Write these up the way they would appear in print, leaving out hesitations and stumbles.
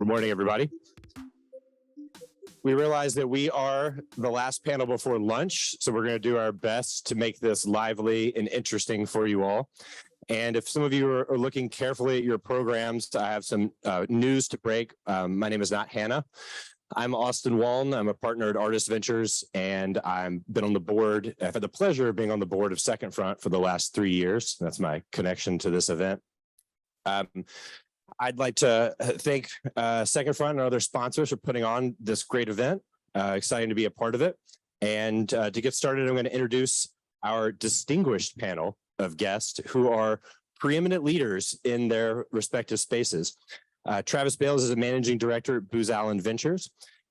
morning, everybody. We realize that we are the last panel before lunch, so we're going to do our best to make this lively and interesting for you all. And if some of you are looking carefully at your programs, I have some news to break. My name is not Hannah. I'm Austin Walne. I'm a partner at Artist Ventures, and I've been on the board. I've had the pleasure of being on the board of Second Front for the last 3 years. That's my connection to this event. I'd like to thank Second Front and other sponsors for putting on this great event. Exciting to be a part of it. And to get started, I'm going to introduce our distinguished panel of guests who are preeminent leaders in their respective spaces. Travis Bales is a managing director at Booz Ventures.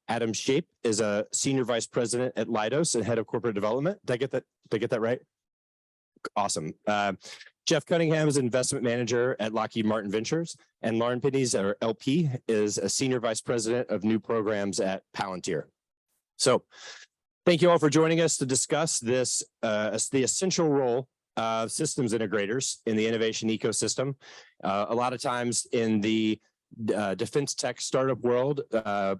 Adam Sheipe is a senior vice president at Leidos and head of corporate development. Did I get that right? Awesome. Jeff Cunningham is an investment manager at Lockheed Ventures, and Lauren Penneys, our LP, is a senior vice president of new programs at Palantir. So thank you all for joining us to discuss this, the essential role of systems integrators in the innovation ecosystem. A lot of times in the defense tech startup world,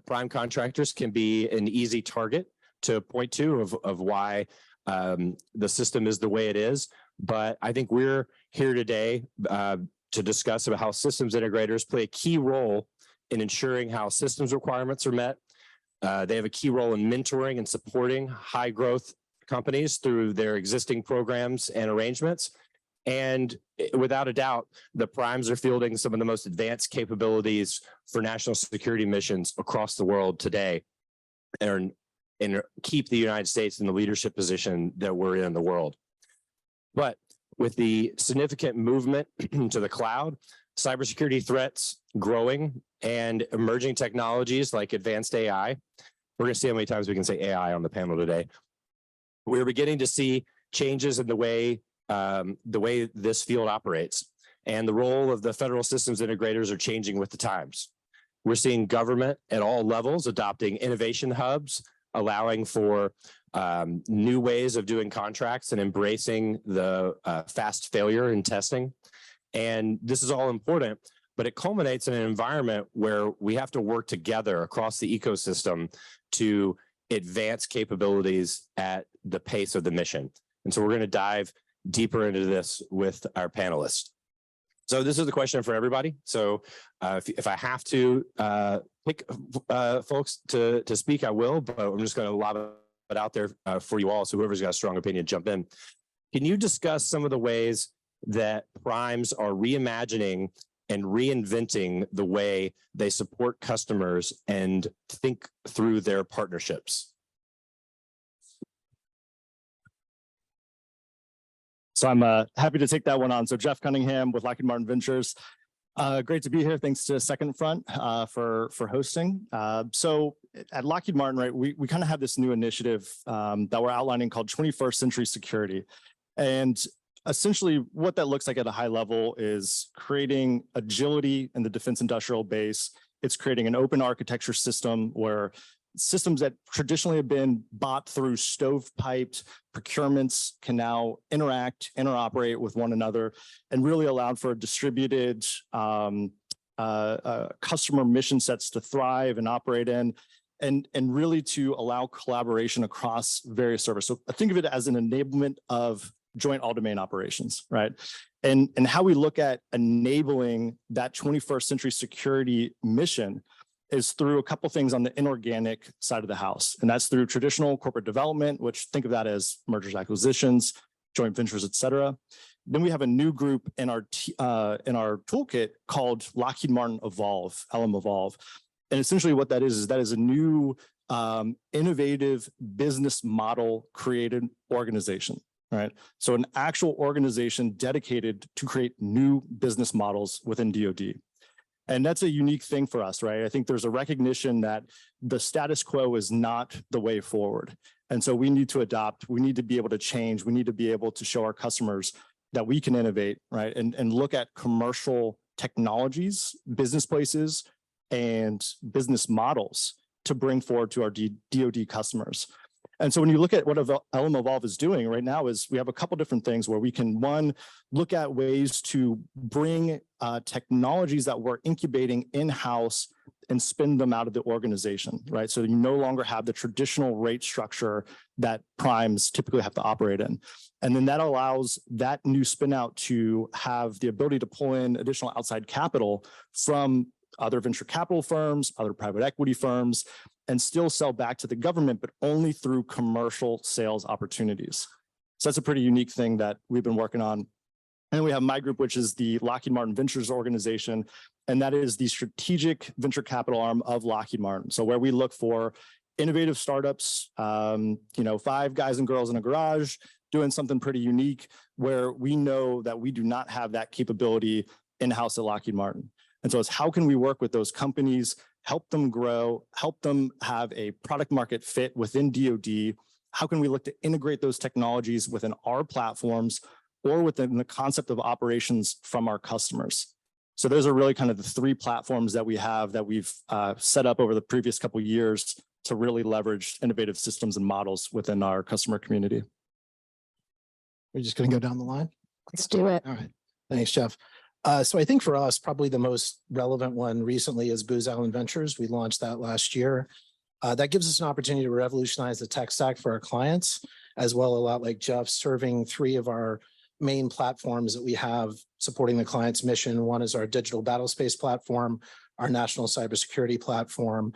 prime contractors can be an easy target to point to of why the system is the way it is. But I think we're here today to discuss about how systems integrators play a key role in ensuring how systems requirements are met. They have a key role in mentoring and supporting high growth companies through their existing programs and arrangements. And without a doubt, the primes are fielding some of the most advanced capabilities for national security missions across the world today, and keep the United States in the leadership position that we're in the world. But with the significant movement to the cloud, cybersecurity threats growing, and emerging technologies like advanced AI, we're going to see how many times we can say AI on the panel today. We're beginning to see changes in the way this field operates, and the role of the federal systems integrators are changing with the times. We're seeing government at all levels adopting innovation hubs, allowing for new ways of doing contracts and embracing the fast failure in testing. And this is all important, but it culminates in an environment where we have to work together across the ecosystem to advance capabilities at the pace of the mission. And so we're going to dive deeper into this with our panelists. So this is the question for everybody. So if I have to pick folks to speak, I will, but I'm just going to lob it out there for you all. So whoever's got a strong opinion, jump in. Can you discuss some of the ways that primes are reimagining and reinventing the way they support customers and think through their partnerships? So I'm happy to take that one on. So Jeff Cunningham with Lockheed Ventures. Great to be here. Thanks to Second Front for hosting. So at Lockheed Martin, right, we kind of have this new initiative that we're outlining called 21st Century Security. And essentially what that looks like at a high level is creating agility in the defense industrial base. It's creating an open architecture system where systems that traditionally have been bought through stovepiped procurements can now interoperate with one another, and really allowed for distributed customer mission sets to thrive and operate in, and really to allow collaboration across various services. So think of it as an enablement of joint all-domain operations, right? And how we look at enabling that 21st century security mission is through a couple things on the inorganic side of the house. And that's through traditional corporate development, which think of that as mergers, acquisitions, joint ventures, et cetera. Then we have a new group in our toolkit called Lockheed Martin Evolve, LM Evolve. And essentially what that is a new innovative business model created organization, right? So an actual organization dedicated to create new business models within DoD. And that's a unique thing for us, right? I think there's a recognition that the status quo is not the way forward. And so we need to adopt, we need to be able to change, we need to be able to show our customers that we can innovate, right? And look at commercial technologies, business places, and business models to bring forward to our DoD customers. And so when you look at what LM Evolve is doing right now is we have a couple different things where we can, one, look at ways to bring technologies that we're incubating in-house and spin them out of the organization, right? So you no longer have the traditional rate structure that primes typically have to operate in. And then that allows that new spin out to have the ability to pull in additional outside capital from other venture capital firms, other private equity firms, and still sell back to the government, but only through commercial sales opportunities. So that's a pretty unique thing that we've been working on. And we have my group, which is the Lockheed Martin Ventures organization, and that is the strategic venture capital arm of Lockheed Martin. So where we look for innovative startups, 5 guys and girls in a garage doing something pretty unique, where we know that we do not have that capability in-house at Lockheed Martin. And so it's how can we work with those companies, help them grow, help them have a product market fit within DoD? How can we look to integrate those technologies within our platforms or within the concept of operations from our customers? So those are really kind of the 3 platforms that we have that we've set up over the previous couple of years to really leverage innovative systems and models within our customer community. We're just going to go down the line. Let's do it. All right. Thanks, Jeff. So I think for us, probably the most relevant one recently is Booz Allen Ventures. We launched that last year. That gives us an opportunity to revolutionize the tech stack for our clients, as well, a lot like Jeff, serving 3 of our main platforms that we have supporting the client's mission. One is our digital battlespace platform, our national cybersecurity platform,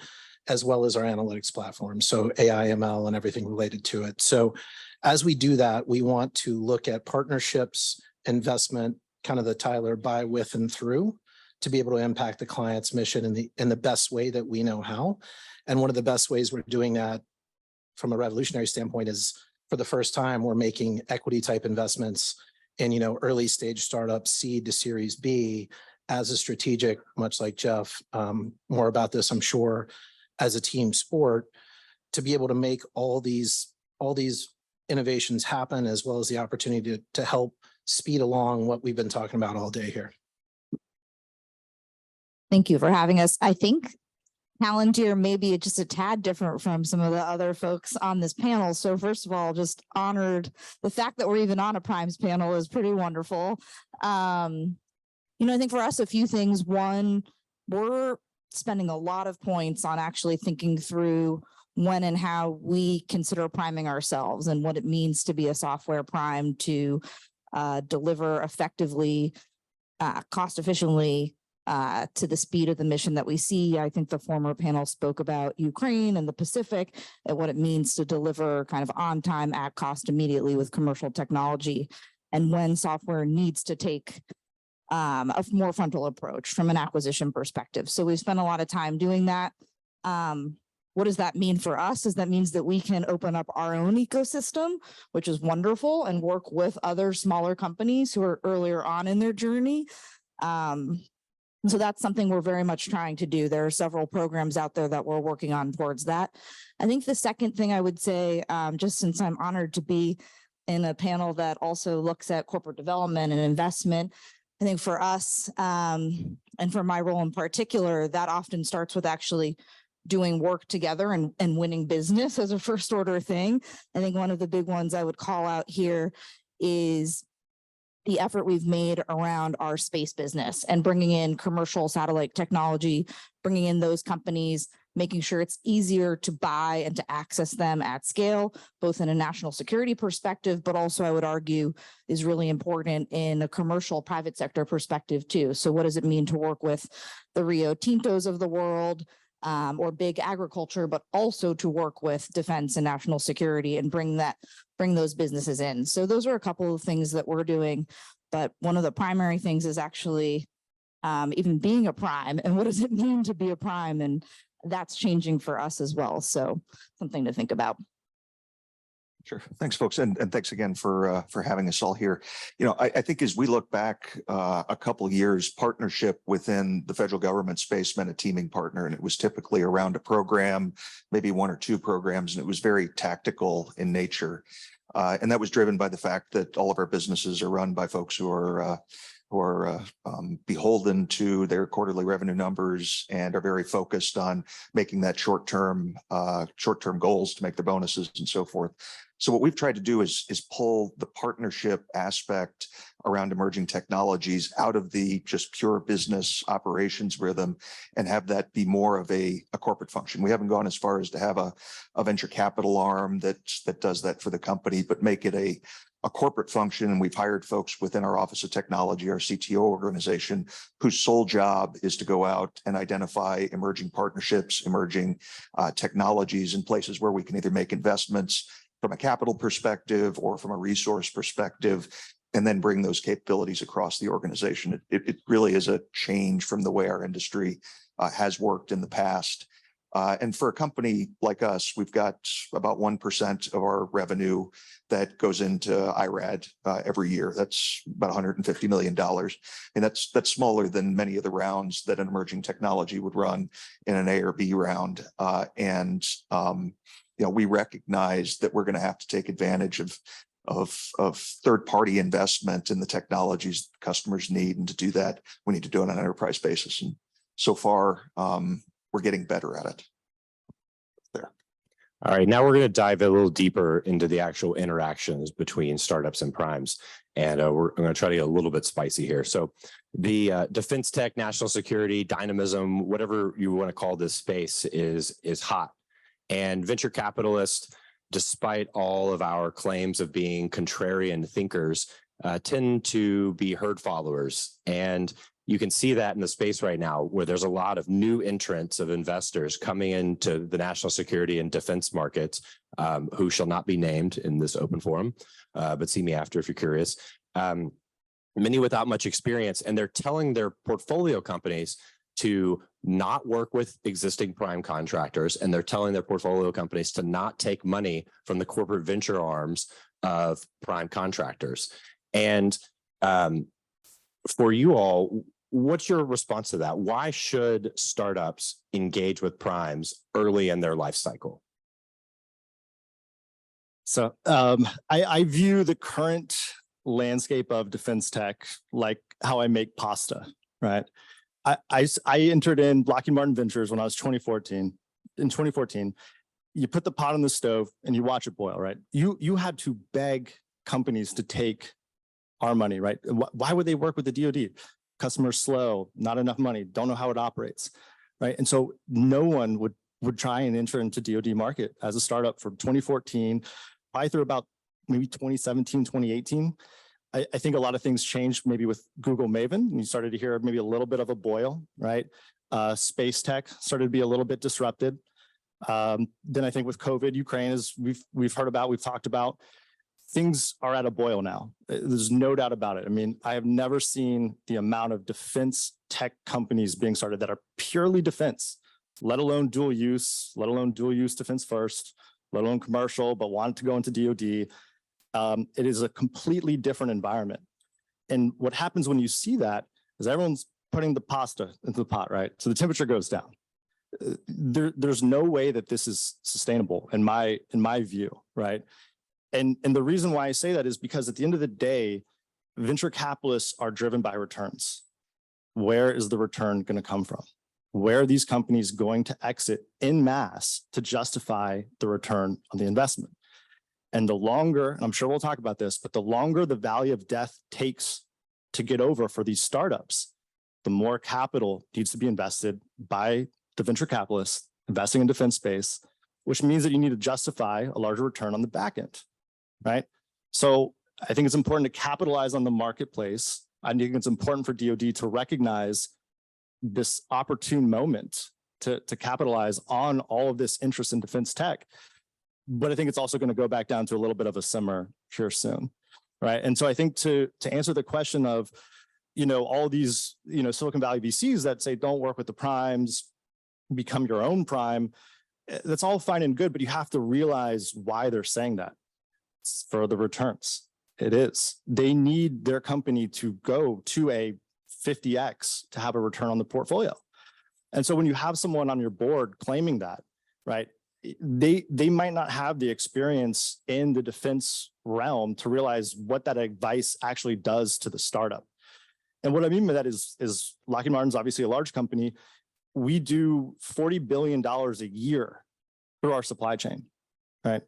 as well as our analytics platform. So AI, ML, and everything related to it. So as we do that, we want to look at partnerships, investment, kind of the Tyler by, with, and through, to be able to impact the client's mission in the best way that we know how. And one of the best ways we're doing that from a revolutionary standpoint is, for the first time, we're making equity type investments in, early stage startups, seed to Series B, as a strategic, much like Jeff, more about this, I'm sure, as a team sport, to be able to make all these innovations happen, as well as the opportunity to help speed along what we've been talking about all day here. Thank you for having us. I think Palantir may be just a tad different from some of the other folks on this panel. So first of all, just honored. The fact that we're even on a Primes panel is pretty wonderful. I think for us, a few things. One, we're spending a lot of points on actually thinking through when and how we consider priming ourselves and what it means to be a software prime, to deliver effectively, cost efficiently, to the speed of the mission that we see. I think the former panel spoke about Ukraine and the Pacific and what it means to deliver kind of on time, at cost, immediately with commercial technology, and when software needs to take a more frontal approach from an acquisition perspective. So we've spent a lot of time doing that. What does that mean for us? That means that we can open up our own ecosystem, which is wonderful, and work with other smaller companies who are earlier on in their journey. So that's something we're very much trying to do. There are several programs out there that we're working on towards that. I think the second thing I would say, just since I'm honored to be in a panel that also looks at corporate development and investment, I think for us, and for my role in particular, that often starts with actually doing work together and winning business as a first order thing. I think one of the big ones I would call out here is the effort we've made around our space business and bringing in commercial satellite technology, bringing in those companies, making sure it's easier to buy and to access them at scale, both in a national security perspective, but also I would argue is really important in a commercial private sector perspective too. So what does it mean to work with the Rio Tintos of the world, or big agriculture, but also to work with defense and national security and bring those businesses in. So those are a couple of things that we're doing. But one of the primary things is actually even being a prime, and what does it mean to be a prime? And that's changing for us as well. So something to think about. Sure. Thanks, folks. And thanks again for having us all here. I think as we look back a couple of years, partnership within the federal government space meant a teaming partner, and it was typically around a program, maybe 1 or 2 programs, and it was very tactical in nature. And that was driven by the fact that all of our businesses are run by folks who are beholden to their quarterly revenue numbers and are very focused on making that short-term goals to make their bonuses and so forth. So what we've tried to do is pull the partnership aspect around emerging technologies out of the just pure business operations rhythm and have that be more of a corporate function. We haven't gone as far as to have a venture capital arm that does that for the company, but make it a corporate function. And we've hired folks within our Office of Technology, our CTO organization, whose sole job is to go out and identify emerging partnerships, emerging technologies in places where we can either make investments from a capital perspective or from a resource perspective, and then bring those capabilities across the organization. It really is a change from the way our industry has worked in the past. And for a company like us, we've got about 1% of our revenue that goes into IRAD every year. That's about $150 million. And that's smaller than many of the rounds that an emerging technology would run in an A or B round. We recognize that we're going to have to take advantage of third-party investment in the technologies customers need. And to do that, we need to do it on an enterprise basis. And so far, we're getting better at it. There. All right, now we're going to dive a little deeper into the actual interactions between startups and primes. And I'm going to try to get a little bit spicy here. So the defense tech, national security, dynamism, whatever you want to call this space is hot. And venture capitalists, despite all of our claims of being contrarian thinkers, tend to be herd followers. And you can see that in the space right now, where there's a lot of new entrants of investors coming into the national security and defense markets, who shall not be named in this open forum, but see me after if you're curious. Many without much experience, and they're telling their portfolio companies to not work with existing prime contractors, and they're telling their portfolio companies to not take money from the corporate venture arms of prime contractors. And for you all, what's your response to that? Why should startups engage with primes early in their life cycle? So I view the current landscape of defense tech like how I make pasta, right? I entered in Lockheed Martin Ventures when I was 2014. In 2014, you put the pot on the stove and you watch it boil, right? You had to beg companies to take our money, right? Why would they work with the DoD? Customers slow, not enough money, don't know how it operates, right? And so no one would try and enter into DoD market as a startup from 2014, probably through about maybe 2017, 2018. I think a lot of things changed maybe with Google Maven, and you started to hear maybe a little bit of a boil, right? Space tech started to be a little bit disrupted. Then I think with COVID, Ukraine, as we've heard about, we've talked about, things are at a boil now. There's no doubt about it. I mean, I have never seen the amount of defense tech companies being started that are purely defense, let alone dual use defense first, let alone commercial, but want to go into DoD. It is a completely different environment. And what happens when you see that is everyone's putting the pasta into the pot, right? So the temperature goes down. There's no way that this is sustainable in my view, right? And the reason why I say that is because at the end of the day, venture capitalists are driven by returns. Where is the return going to come from? Where are these companies going to exit en masse to justify the return on the investment? And the longer, and I'm sure we'll talk about this, but the longer the valley of death takes to get over for these startups, the more capital needs to be invested by the venture capitalists investing in defense space, which means that you need to justify a larger return on the back end, right? So I think it's important to capitalize on the marketplace. I think it's important for DoD to recognize this opportune moment to capitalize on all of this interest in defense tech. But I think it's also going to go back down to a little bit of a simmer here soon, right? And so I think to answer the question of, all these, Silicon Valley VCs that say, don't work with the primes, become your own prime, that's all fine and good, but you have to realize why they're saying that. It's for the returns. It is. They need their company to go to a 50x to have a return on the portfolio. And so when you have someone on your board claiming that, right, they might not have the experience in the defense realm to realize what that advice actually does to the startup. And what I mean by that is Lockheed Martin's obviously a large company. We do $40 billion a year through our supply chain, right?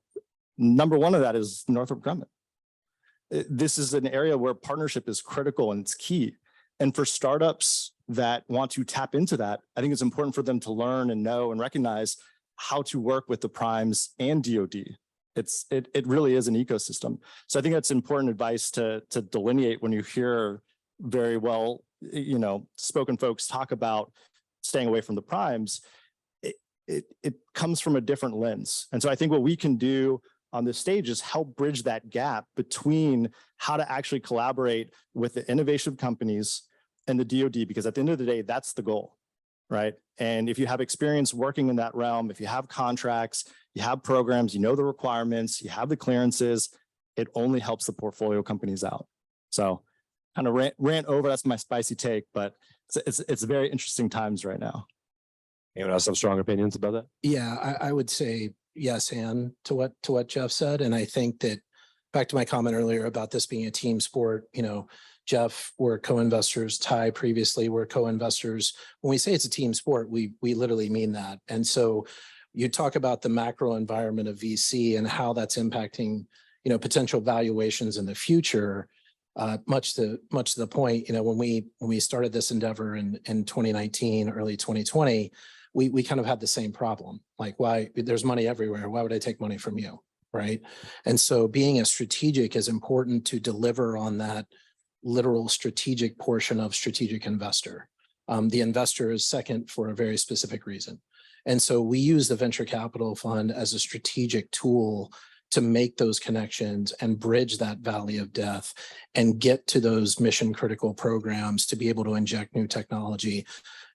Number one of that is Northrop Grumman. This is an area where partnership is critical and it's key. And for startups that want to tap into that, I think it's important for them to learn and know and recognize how to work with the primes and DoD. It really is an ecosystem. So I think that's important advice to delineate when you hear very well, spoken folks talk about staying away from the primes. It comes from a different lens. And so I think what we can do on this stage is help bridge that gap between how to actually collaborate with the innovative companies and the DoD, because at the end of the day, that's the goal, right? And if you have experience working in that realm, if you have contracts, you have programs, you know the requirements, you have the clearances, it only helps the portfolio companies out. So kind of rant over, that's my spicy take, but it's very interesting times right now. Anyone else have strong opinions about that? Yeah, I would say yes, and to what Jeff said. And I think that back to my comment earlier about this being a team sport, Jeff, we're co-investors, Ty previously were co-investors. When we say it's a team sport, we literally mean that. And so you talk about the macro environment of VC and how that's impacting, potential valuations in the future. Much to the point, when we started this endeavor in 2019, early 2020, we kind of had the same problem. Like, why there's money everywhere? Why would I take money from you? Right. And so being a strategic is important to deliver on that literal strategic portion of strategic investor. The investor is second for a very specific reason. And so we use the venture capital fund as a strategic tool to make those connections and bridge that valley of death and get to those mission critical programs to be able to inject new technology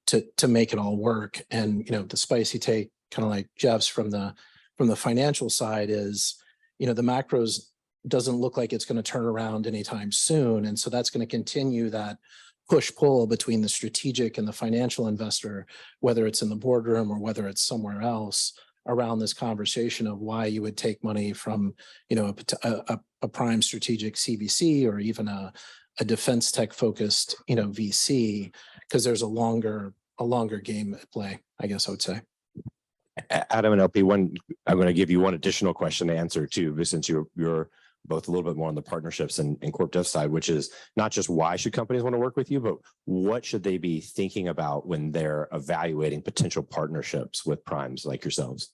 to make it all work. And, the spicy take, kind of like Jeff's from the financial side is, the macros doesn't look like it's going to turn around anytime soon. And so that's going to continue that push-pull between the strategic and the financial investor, whether it's in the boardroom or whether it's somewhere else, around this conversation of why you would take money from, a prime strategic CVC or even a defense tech focused, VC, because there's a longer game at play, I guess I would say. Adam and LP, I'm going to give you one additional question to answer too, since you're both a little bit more on the partnerships and corp dev side, which is not just why should companies want to work with you, but what should they be thinking about when they're evaluating potential partnerships with primes like yourselves?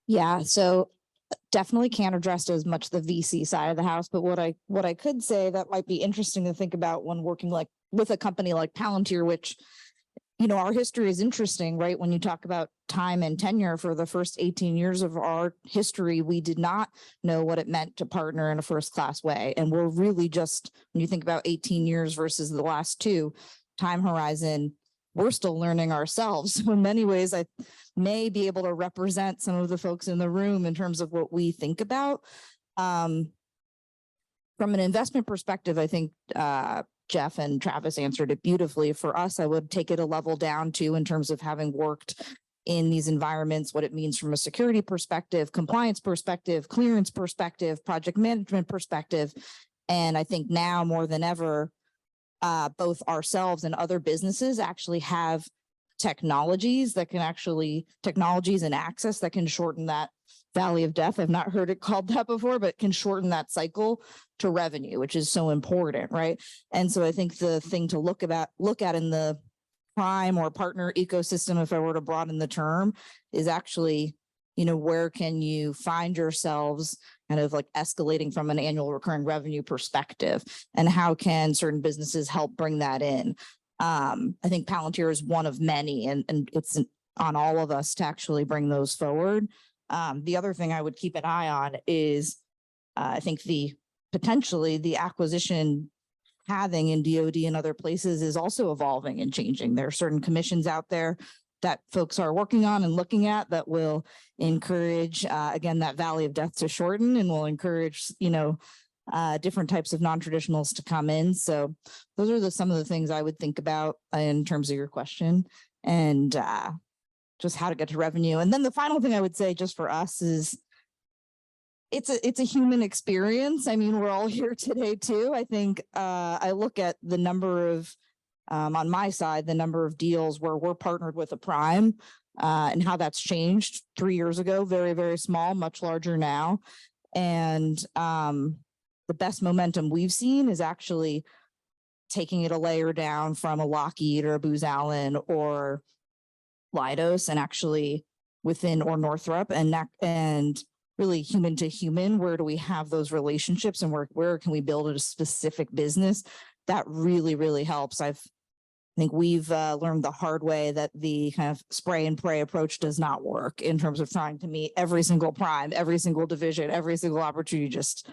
Yeah, so definitely can't address as much the VC side of the house, but what I could say that might be interesting to think about when working like with a company like Palantir, which, our history is interesting, right? When you talk about time and tenure for the first 18 years of our history, we did not know what it meant to partner in a first class way. And we're really just, when you think about 18 years versus the last two time horizon, we're still learning ourselves. So in many ways, I may be able to represent some of the folks in the room in terms of what we think about. From an investment perspective, I think Jeff and Travis answered it beautifully. For us, I would take it a level down too, in terms of having worked in these environments, what it means from a security perspective, compliance perspective, clearance perspective, project management perspective. And I think now more than ever, both ourselves and other businesses actually have technologies and access that can shorten that valley of death. I've not heard it called that before, but can shorten that cycle to revenue, which is so important, right? And so I think the thing to look at in the prime or partner ecosystem, if I were to broaden the term, is actually, where can you find yourselves kind of like escalating from an annual recurring revenue perspective, and how can certain businesses help bring that in? I think Palantir is one of many, and it's on all of us to actually bring those forward. The other thing I would keep an eye on is, I think potentially the acquisition pathing in DoD and other places is also evolving and changing. There are certain commissions out there that folks are working on and looking at that will encourage, again, that valley of death to shorten, and will encourage, different types of non-traditionals to come in. So those are some of the things I would think about in terms of your question, and just how to get to revenue. And then the final thing I would say just for us is, it's a human experience. I mean, we're all here today too. I think I look at the number of on my side, the number of deals where we're partnered with a prime and how that's changed 3 years ago. Very, very small, much larger now. And the best momentum we've seen is actually taking it a layer down from a Lockheed or a Booz Allen or Leidos, and actually within, or Northrop, and really human to human. Where do we have those relationships, and where can we build a specific business? That really, really helps. I think we've learned the hard way that the kind of spray and pray approach does not work in terms of trying to meet every single prime, every single division, every single opportunity. Just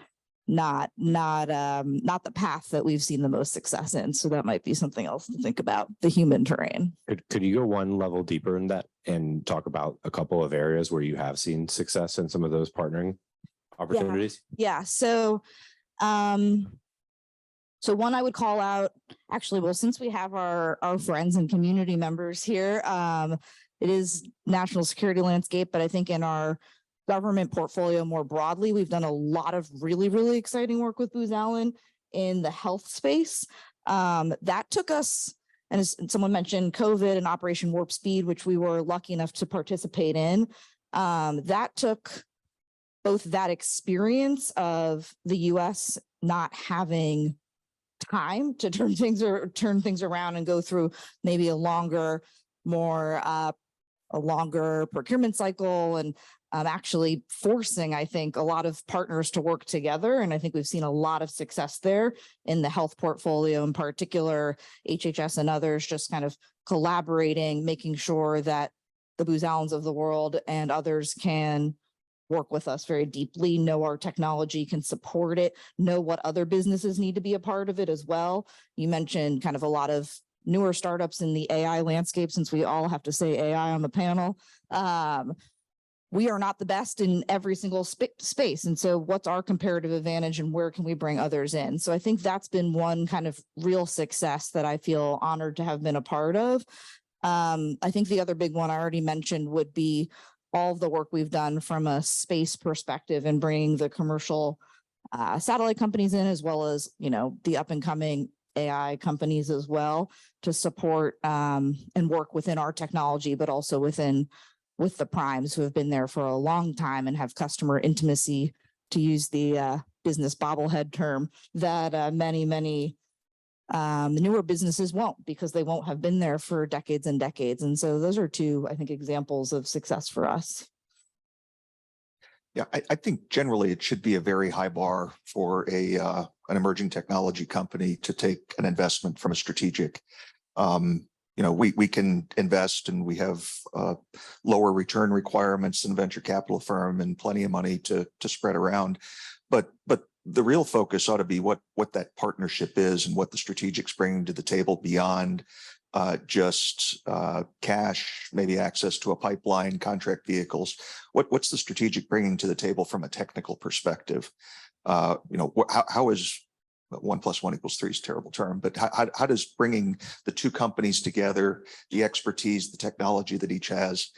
not the path that we've seen the most success in. So that might be something else to think about, the human terrain. Could you go one level deeper in that and talk about a couple of areas where you have seen success in some of those partnering opportunities? Yeah. So one I would call out, actually, well, since we have our friends and community members here, it is national security landscape, but I think in our government portfolio more broadly, we've done a lot of really, really exciting work with Booz Allen in the health space. That took us, and as someone mentioned, COVID and Operation Warp Speed, which we were lucky enough to participate in. That took both that experience of the US not having time to turn things around and go through maybe a longer procurement cycle, and actually forcing, I think, a lot of partners to work together. And I think we've seen a lot of success there in the health portfolio, in particular, HHS and others just kind of collaborating, making sure that the Booz Allens of the world and others can work with us very deeply, know our technology can support it, know what other businesses need to be a part of it as well. You mentioned kind of a lot of newer startups in the AI landscape, since we all have to say AI on the panel. We are not the best in every single space. And so what's our comparative advantage, and where can we bring others in? So I think that's been one kind of real success that I feel honored to have been a part of. I think the other big one I already mentioned would be all of the work we've done from a space perspective and bringing the commercial satellite companies in, as well as, the up and coming AI companies as well, to support and work within our technology, but also with the primes who have been there for a long time and have customer intimacy, to use the business bobblehead term, that many newer businesses won't, because they won't have been there for decades and decades. And so those are two, I think, examples of success for us. Yeah, I think generally it should be a very high bar for an emerging technology company to take an investment from a strategic. We can invest, and we have lower return requirements than a venture capital firm, and plenty of money to spread around. But the real focus ought to be what that partnership is, and what the strategics bring to the table beyond just cash, maybe access to a pipeline, contract vehicles. What's the strategic bringing to the table from a technical perspective? How is 1 + 1 = 3 is a terrible term, but how does bringing the two companies together, the expertise, the technology that each has,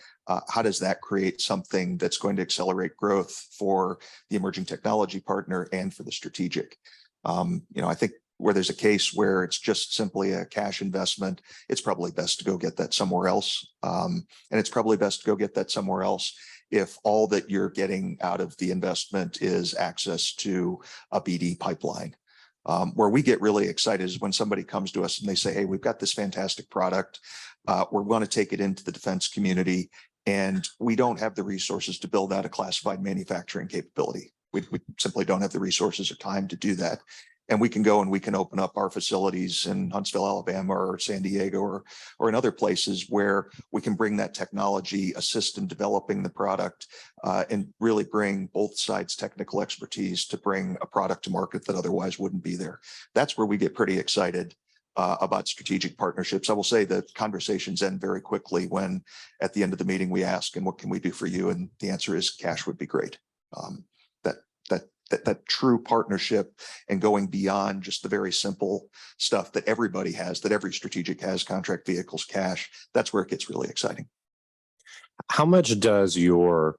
how does that create something that's going to accelerate growth for the emerging technology partner and for the strategic? I think where there's a case where it's just simply a cash investment, it's probably best to go get that somewhere else. And it's probably best to go get that somewhere else if all that you're getting out of the investment is access to a BD pipeline. Where we get really excited is when somebody comes to us and they say, hey, we've got this fantastic product. We're going to take it into the defense community, and we don't have the resources to build out a classified manufacturing capability. We simply don't have the resources or time to do that. And we can go and we can open up our facilities in Huntsville, Alabama, or San Diego, or in other places where we can bring that technology, assist in developing the product, and really bring both sides' technical expertise to bring a product to market that otherwise wouldn't be there. That's where we get pretty excited about strategic partnerships. I will say that conversations end very quickly when at the end of the meeting we ask, and what can we do for you? And the answer is cash would be great. That true partnership and going beyond just the very simple stuff that everybody has, that every strategic has, contract vehicles, cash, that's where it gets really exciting. How much does your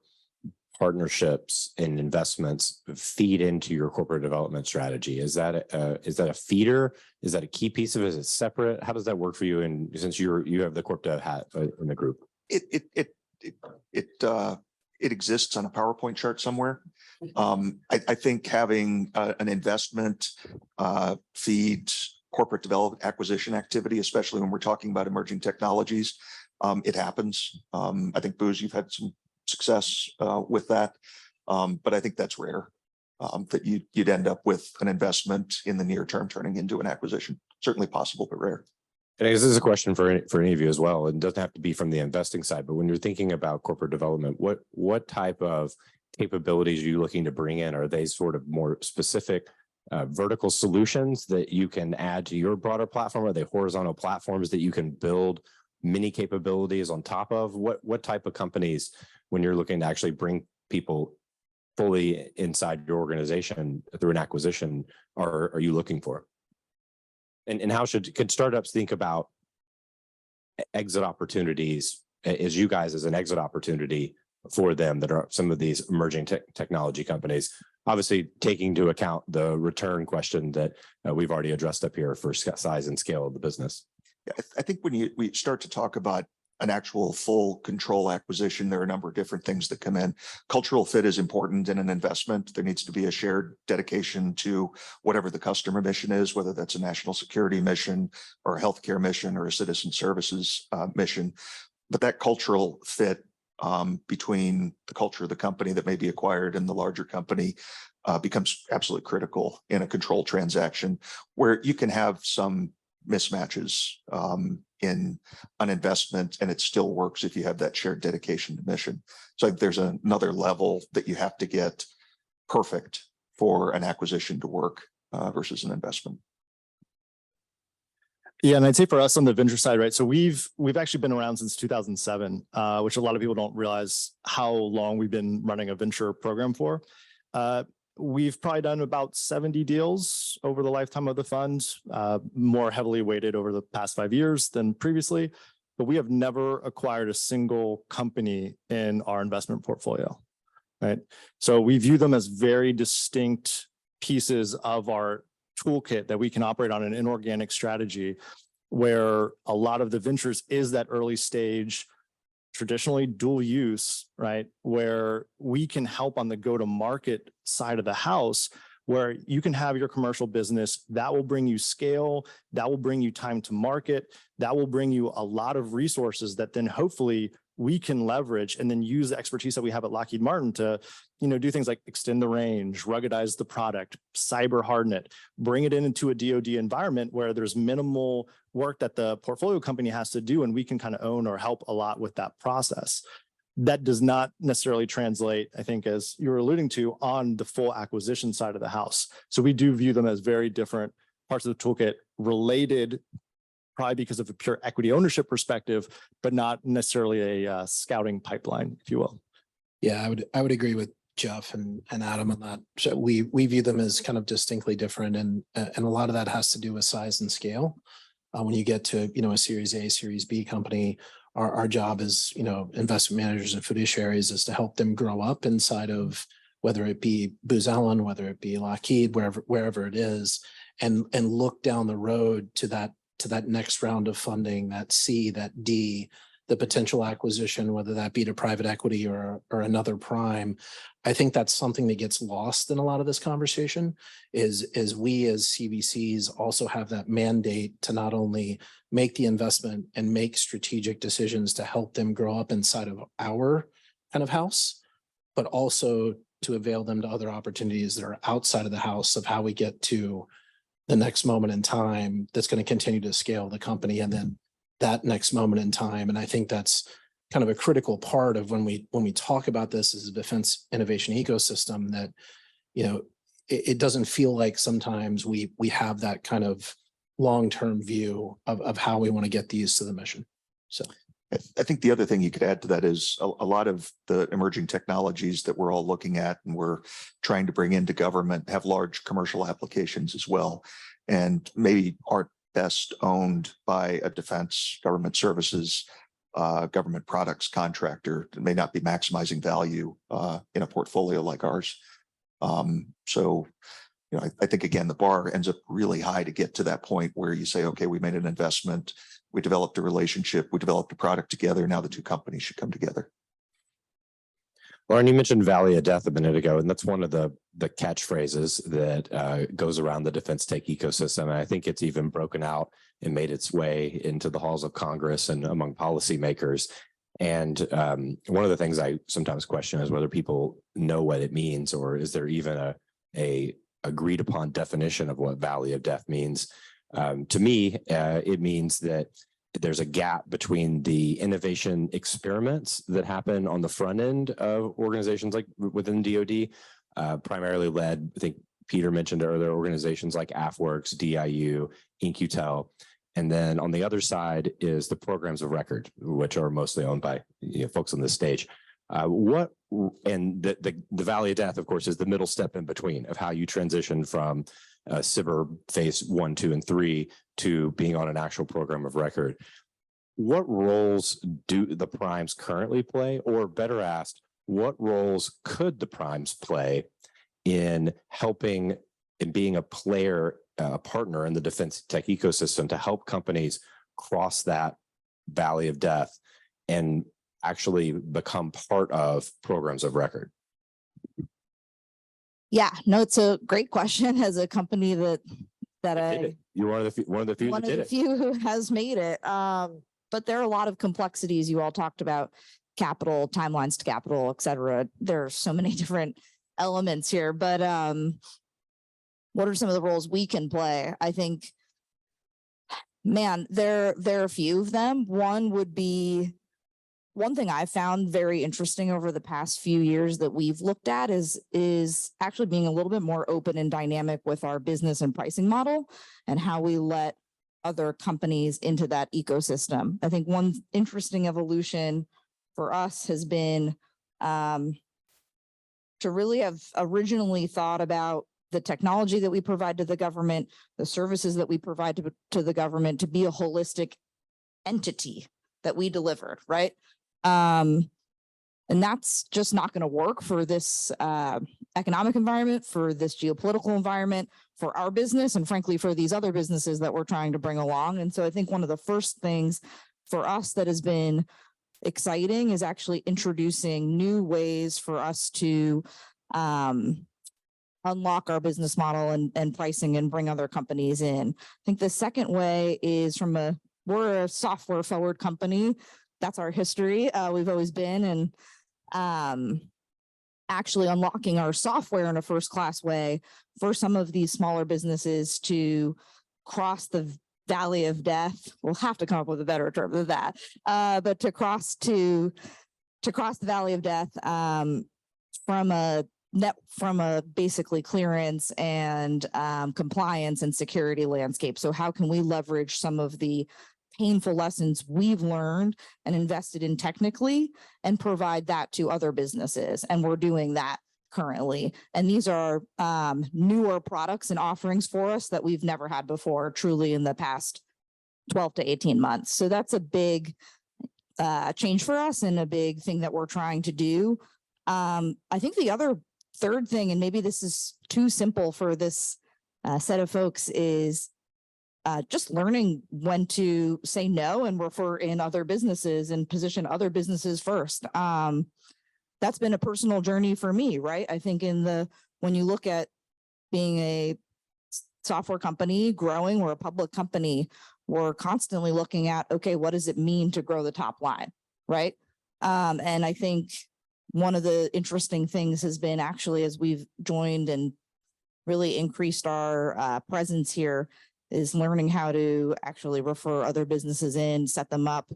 partnerships and investments feed into your corporate development strategy? Is that a feeder? Is that a key piece of it? Is it separate? How does that work for you? And since you have the corp dev hat in the group, It exists on a PowerPoint chart somewhere. I think having an investment feed corporate development acquisition activity, especially when we're talking about emerging technologies, it happens. I think Booz, you've had some success with that, but I think that's rare that you'd end up with an investment in the near term turning into an acquisition. Certainly possible, but rare. and this is a question for any of you as well. It doesn't have to be from the investing side, but when you're thinking about corporate development, what type of capabilities are you looking to bring in? Are they sort of more specific vertical solutions that you can add to your broader platform? Are they horizontal platforms that you can build mini capabilities on top of? What type of companies, when you're looking to actually bring people fully inside your organization through an acquisition, are you looking for? And how could startups think about exit opportunities as you guys as an exit opportunity for them that are some of these emerging technology companies? Obviously, taking into account the return question that we've already addressed up here for size and scale of the business. Yeah, I think when we start to talk about an actual full control acquisition, there are a number of different things that come in. Cultural fit is important in an investment. There needs to be a shared dedication to whatever the customer mission is, whether that's a national security mission or a healthcare mission or a citizen services mission. But that cultural fit between the culture of the company that may be acquired and the larger company becomes absolutely critical in a control transaction, where you can have some mismatches in an investment and it still works if you have that shared dedication to mission. So there's another level that you have to get perfect for an acquisition to work versus an investment. Yeah, and I'd say for us on the venture side, right? So we've actually been around since 2007, which a lot of people don't realize how long we've been running a venture program for. We've probably done about 70 deals over the lifetime of the fund, more heavily weighted over the past 5 years than previously, but we have never acquired a single company in our investment portfolio, right? So we view them as very distinct pieces of our toolkit that we can operate on an inorganic strategy, where a lot of the ventures is that early stage, traditionally dual use, right? Where we can help on the go-to-market side of the house, where you can have your commercial business that will bring you scale, that will bring you time to market, that will bring you a lot of resources that then hopefully we can leverage and then use the expertise that we have at Lockheed Martin to, do things like extend the range, ruggedize the product, cyber harden it, bring it into a DoD environment where there's minimal work that the portfolio company has to do, and we can kind of own or help a lot with that process. That does not necessarily translate, I think, as you were alluding to, on the full acquisition side of the house. So we do view them as very different parts of the toolkit, related probably because of a pure equity ownership perspective, but not necessarily a scouting pipeline, if you will. Yeah, I would agree with Jeff and Adam on that. So we view them as kind of distinctly different, and a lot of that has to do with size and scale. When you get to a Series A, Series B company, our job as investment managers and fiduciaries is to help them grow up inside of, whether it be Booz Allen, whether it be Lockheed, wherever it is, and look down the road to that next round of funding, that C, that D, the potential acquisition, whether that be to private equity or another prime. I think that's something that gets lost in a lot of this conversation, is we as CVCs also have that mandate to not only make the investment and make strategic decisions to help them grow up inside of our kind of house, but also to avail them to other opportunities that are outside of the house, of how we get to the next moment in time that's going to continue to scale the company, and then that next moment in time. And I think that's kind of a critical part of when we talk about this as a defense innovation ecosystem, that it doesn't feel like sometimes we have that kind of long-term view of how we want to get these to the mission. So I think the other thing you could add to that is a lot of the emerging technologies that we're all looking at and we're trying to bring into government have large commercial applications as well, and maybe aren't best owned by a defense government services government products contractor that may not be maximizing value in a portfolio like ours. So, I think again, the bar ends up really high to get to that point where you say, okay, we made an investment, we developed a relationship, we developed a product together. Now the two companies should come together. Lauren, you mentioned Valley of Death a minute ago, and that's one of the catchphrases that goes around the defense tech ecosystem. And I think it's even broken out and made its way into the halls of Congress and among policymakers. And one of the things I sometimes question is whether people know what it means, or is there even a agreed upon definition of what Valley of Death means. To me, it means that there's a gap between the innovation experiments that happen on the front end of organizations like within DoD, primarily led, I think Peter mentioned earlier, organizations like AFWorks, DIU, InQtel. And then on the other side is the programs of record, which are mostly owned by folks on this stage. The Valley of Death, of course, is the middle step in between of how you transition from cyber phase 1, 2, and 3 to being on an actual program of record. What roles do the primes currently play, or better asked, what roles could the primes play in helping and being a player, a partner in the defense tech ecosystem to help companies cross that Valley of Death and actually become part of programs of record? Yeah, no, it's a great question. As a company that You're one of the few that did it. who has made it. But there are a lot of complexities. You all talked about capital, timelines to capital, et cetera. There are so many different elements here. But what are some of the roles we can play? I think, man, there are a few of them. One thing I've found very interesting over the past few years that we've looked at is actually being a little bit more open and dynamic with our business and pricing model and how we let other companies into that ecosystem. I think one interesting evolution for us has been to really have originally thought about the technology that we provide to the government, the services that we provide to the government, to be a holistic entity that we delivered, right? And that's just not going to work for this economic environment, for this geopolitical environment, for our business, and frankly, for these other businesses that we're trying to bring along. And so I think one of the first things for us that has been exciting is actually introducing new ways for us to unlock our business model and pricing and bring other companies in. I think the second way is we're a software forward company. That's our history. We've always been, and actually unlocking our software in a first class way for some of these smaller businesses to cross the Valley of Death. We'll have to come up with a better term than that, but to cross the Valley of Death from a basically clearance and compliance and security landscape. So how can we leverage some of the painful lessons we've learned and invested in technically and provide that to other businesses? And we're doing that currently. And these are newer products and offerings for us that we've never had before, truly in the past 12 to 18 months. So that's a big change for us and a big thing that we're trying to do. I think the third thing, and maybe this is too simple for this set of folks, is just learning when to say no and refer in other businesses and position other businesses first. That's been a personal journey for me, right? I think when you look at being a software company growing, we're a public company, we're constantly looking at, okay, what does it mean to grow the top line, right? And I think one of the interesting things has been actually, as we've joined and really increased our presence here, is learning how to actually refer other businesses in, set them up.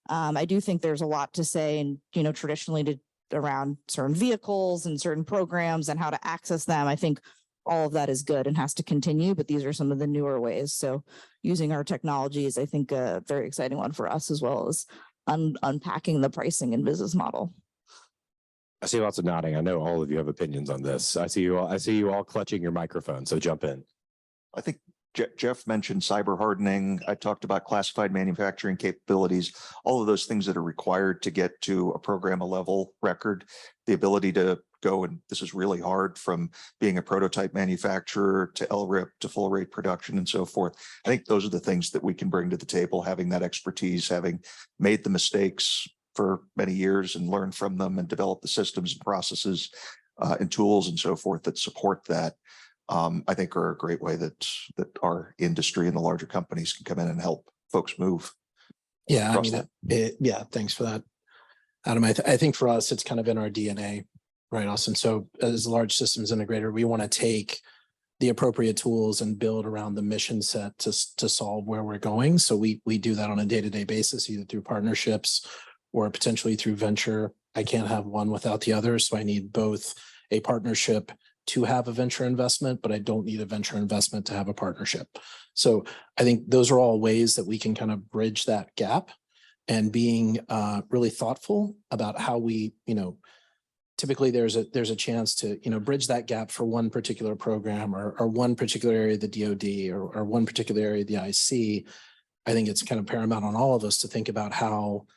I do think there's a lot to say, and traditionally around certain vehicles and certain programs and how to access them. I think all of that is good and has to continue, but these are some of the newer ways. So using our technology is, I think, a very exciting one for us, as well as unpacking the pricing and business model. I see lots of nodding. I know all of you have opinions on this. I see you all clutching your microphone, so jump in. I think Jeff mentioned cyber hardening. I talked about classified manufacturing capabilities, all of those things that are required to get to a program level record, the ability to go, and this is really hard, from being a prototype manufacturer to LRIP to full rate production and so forth. I think those are the things that we can bring to the table, having that expertise, having made the mistakes for many years and learned from them and developed the systems and processes and tools and so forth that support that. I think are a great way that our industry and the larger companies can come in and help folks move. Yeah, I across mean, that. yeah, thanks for that, Adam. I think for us, it's kind of in our DNA, right, Austin? So as a large systems integrator, we want to take the appropriate tools and build around the mission set to solve where we're going. So we do that on a day-to-day basis, either through partnerships or potentially through venture. I can't have one without the other. So I need both a partnership to have a venture investment, but I don't need a venture investment to have a partnership. So I think those are all ways that we can kind of bridge that gap, and being really thoughtful about how we, typically there's a chance to, bridge that gap for one particular program or one particular area of the DoD or one particular area of the IC. I think it's kind of paramount on all of us to think about how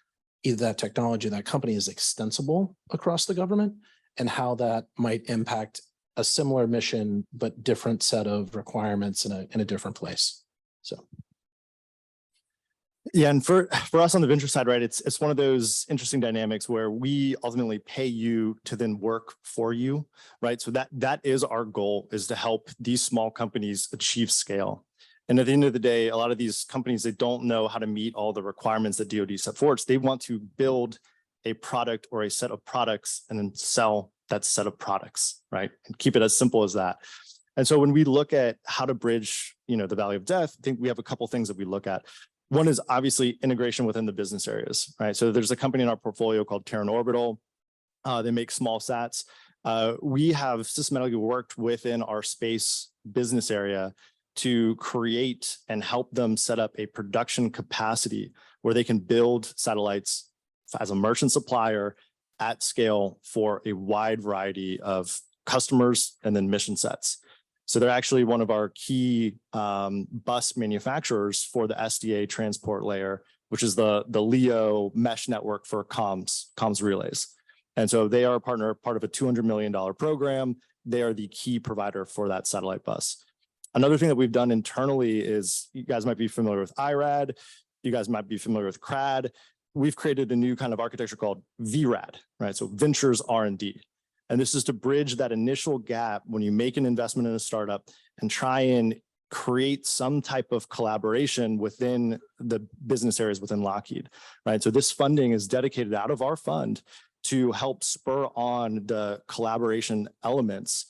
either that technology, that company is extensible across the government, and how that might impact a similar mission, but different set of requirements in a different place. So. Yeah, and for us on the venture side, right, it's one of those interesting dynamics where we ultimately pay you to then work for you, right? So that is our goal, is to help these small companies achieve scale. And at the end of the day, a lot of these companies, they don't know how to meet all the requirements that DoD set forward. So they want to build a product or a set of products and then sell that set of products, right? And keep it as simple as that. And so when we look at how to bridge, the valley of death, I think we have a couple things that we look at. One is obviously integration within the business areas, right? So there's a company in our portfolio called Terran Orbital. They make small sats. We have systematically worked within our space business area to create and help them set up a production capacity where they can build satellites as a merchant supplier at scale for a wide variety of customers and then mission sets. So they're actually one of our key bus manufacturers for the SDA transport layer, which is the LEO mesh network for comms relays. And so they are a partner, part of a $200 million program. They are the key provider for that satellite bus. Another thing that we've done internally is, you guys might be familiar with IRAD. You guys might be familiar with CRAD. We've created a new kind of architecture called VRAD, right? So Ventures R&D. And this is to bridge that initial gap when you make an investment in a startup and try and create some type of collaboration within the business areas within Lockheed, right? So this funding is dedicated out of our fund to help spur on the collaboration elements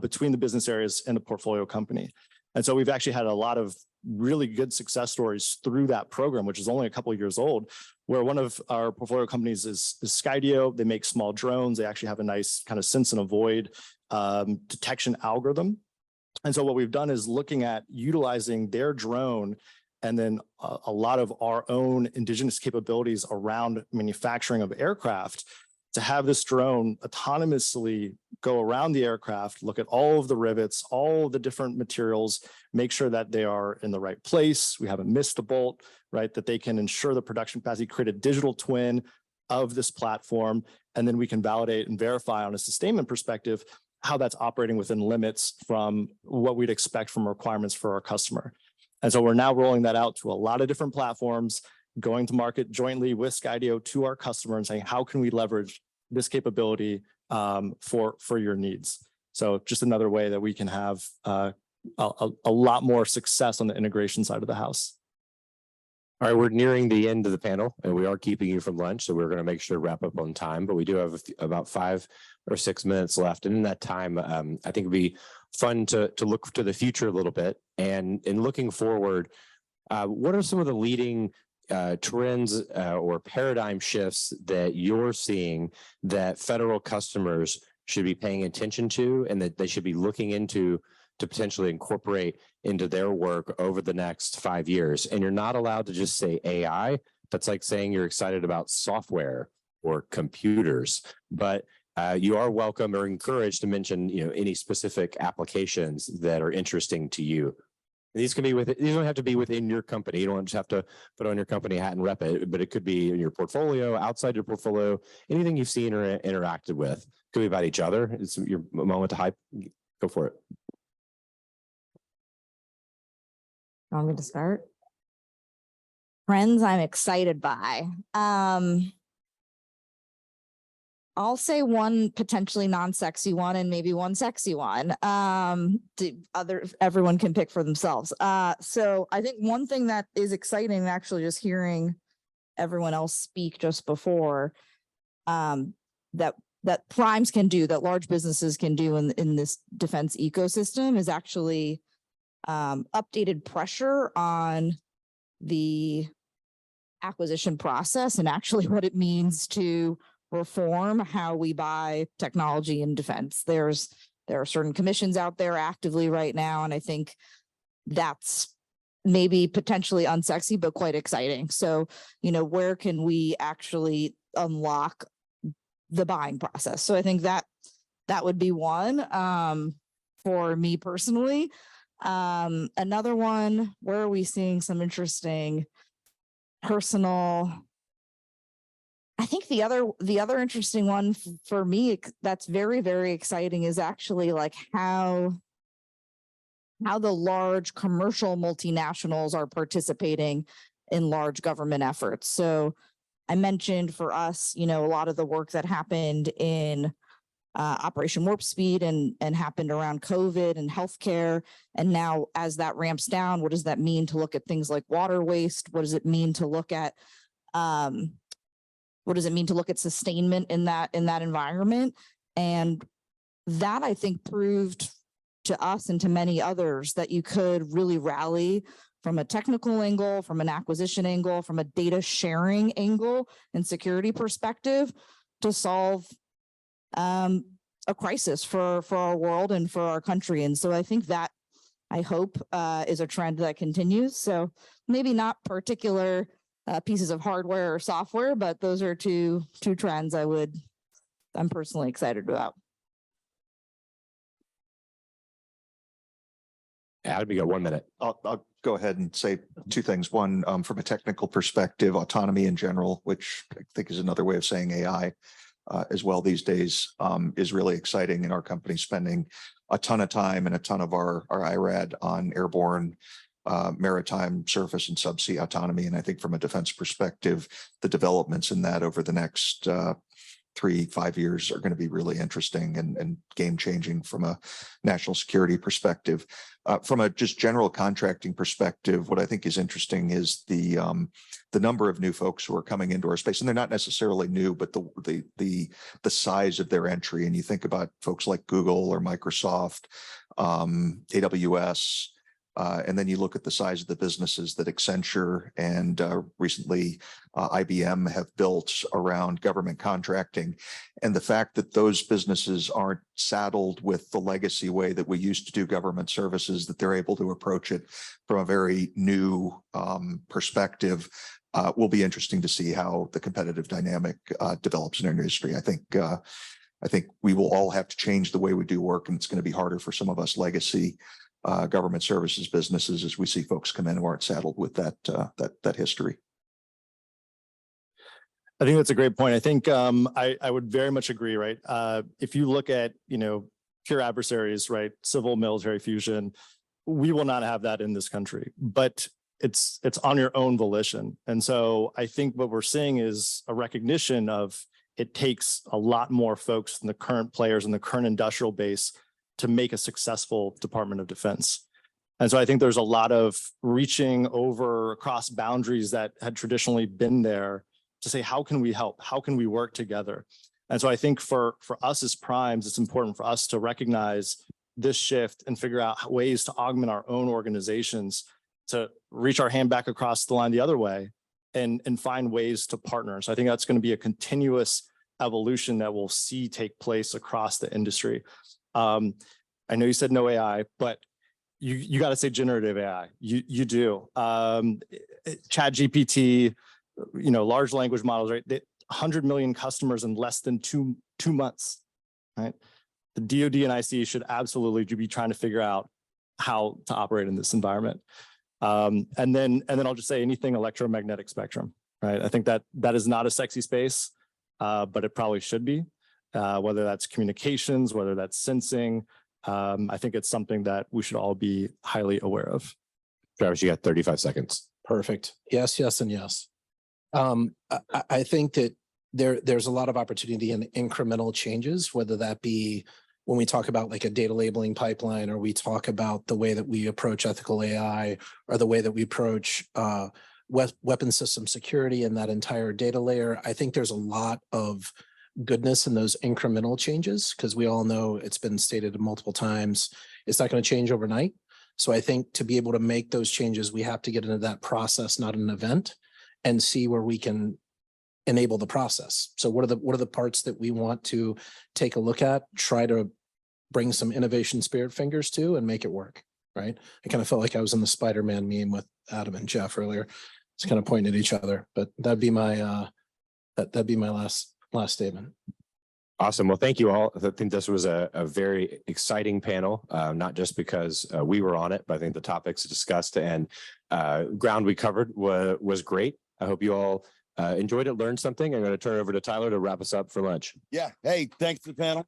between the business areas and the portfolio company. And so we've actually had a lot of really good success stories through that program, which is only a couple of years old, where one of our portfolio companies is Skydio. They make small drones. They actually have a nice kind of sense and avoid detection algorithm. And so what we've done is looking at utilizing their drone and then a lot of our own indigenous capabilities around manufacturing of aircraft to have this drone autonomously go around the aircraft, look at all of the rivets, all of the different materials, make sure that they are in the right place. We haven't missed a bolt, right? That they can ensure the production capacity, create a digital twin of this platform, and then we can validate and verify on a sustainment perspective how that's operating within limits from what we'd expect from requirements for our customer. And so we're now rolling that out to a lot of different platforms, going to market jointly with Skydio to our customer and saying, how can we leverage this capability for your needs? So just another way that we can have a lot more success on the integration side of the house. All right, we're nearing the end of the panel, and we are keeping you from lunch, so we're going to make sure to wrap up on time. But we do have about 5 or 6 minutes left, and in that time, I think it'd be fun to look to the future a little bit. And in looking forward, what are some of the leading trends or paradigm shifts that you're seeing that federal customers should be paying attention to, and that they should be looking into to potentially incorporate into their work over the next 5 years? And you're not allowed to just say AI. That's like saying you're excited about software or computers, but you are welcome or encouraged to mention, any specific applications that are interesting to you. These can be these don't have to be within your company. You don't just have to put on your company hat and rep it, but it could be in your portfolio, outside your portfolio, anything you've seen or interacted with. Could be about each other. It's your moment to hype. Go for it. Want me to start? Trends I'm excited by. I'll say one potentially non-sexy one and maybe one sexy one. Everyone can pick for themselves. So I think one thing that is exciting, actually just hearing everyone else speak just before, that primes can do, that large businesses can do in this defense ecosystem, is actually updated pressure on the acquisition process and actually what it means to reform how we buy technology in defense. There are certain commissions out there actively right now, and I think that's maybe potentially unsexy, but quite exciting. So, where can we actually unlock the buying process? So I think that would be one for me personally. Another one, where are we seeing some interesting personal? I think the other interesting one for me that's very, very exciting is actually like how the large commercial multinationals are participating in large government efforts. So I mentioned for us, a lot of the work that happened in Operation Warp Speed and happened around COVID and healthcare. And now as that ramps down, what does that mean to look at things like water waste? What does it mean to look at sustainment in that environment? And that, I think, proved to us and to many others that you could really rally from a technical angle, from an acquisition angle, from a data sharing angle and security perspective to solve a crisis for our world and for our country. And so I think that, I hope, is a trend that continues. So maybe not particular pieces of hardware or software, but those are two trends I'm personally excited about. Adam, you got 1 minute. I'll go ahead and say two things. One, from a technical perspective, autonomy in general, which I think is another way of saying AI as well these days, is really exciting. And our company's spending a ton of time and a ton of our IRAD on airborne, maritime, surface, and subsea autonomy. And I think from a defense perspective, the developments in that over the next 3-5 years are going to be really interesting and game changing from a national security perspective. From a just general contracting perspective, what I think is interesting is the number of new folks who are coming into our space, and they're not necessarily new, but the size of their entry. And you think about folks like Google or Microsoft, AWS. And then you look at the size of the businesses that Accenture and recently IBM have built around government contracting. And the fact that those businesses aren't saddled with the legacy way that we used to do government services, that they're able to approach it from a very new perspective, will be interesting to see how the competitive dynamic develops in our industry. I think we will all have to change the way we do work, and it's going to be harder for some of us legacy government services businesses as we see folks come in who aren't saddled with that history. I think that's a great point. I think I would very much agree, right? If you look at, pure adversaries, right? Civil military fusion, we will not have that in this country, but it's on your own volition. And so I think what we're seeing is a recognition of it takes a lot more folks than the current players in the current industrial base to make a successful Department of Defense. And so I think there's a lot of reaching over across boundaries that had traditionally been there to say, how can we help? How can we work together? And so I think for us as primes, it's important for us to recognize this shift and figure out ways to augment our own organizations to reach our hand back across the line the other way and find ways to partner. So I think that's going to be a continuous evolution that we'll see take place across the industry. I know you said no AI, but you got to say generative AI. You do. Chat GPT, large language models, right? 100 million customers in less than two months, right? The DoD and IC should absolutely be trying to figure out how to operate in this environment. And then I'll just say anything electromagnetic spectrum, right? I think that is not a sexy space, but it probably should be, whether that's communications, whether that's sensing. I think it's something that we should all be highly aware of. Travis, you got 35 seconds. Perfect. Yes, yes, and yes. I think that there's a lot of opportunity in incremental changes, whether that be when we talk about like a data labeling pipeline, or we talk about the way that we approach ethical AI, or the way that we approach weapon system security and that entire data layer. I think there's a lot of goodness in those incremental changes, because we all know it's been stated multiple times, it's not going to change overnight. So I think to be able to make those changes, we have to get into that process, not an event, and see where we can enable the process. So what are the parts that we want to take a look at, try to bring some innovation spirit fingers to, and make it work, right? I kind of felt like I was in the Spider-Man meme with Adam and Jeff earlier. It's kind of pointing at each other, but that'd be my last statement. Awesome. Well, thank you all. I think this was a very exciting panel, not just because we were on it, but I think the topics discussed and ground we covered was great. I hope you all enjoyed it, learned something. I'm going to turn it over to Tyler to wrap us up for lunch. Yeah. Hey, thanks for the panel.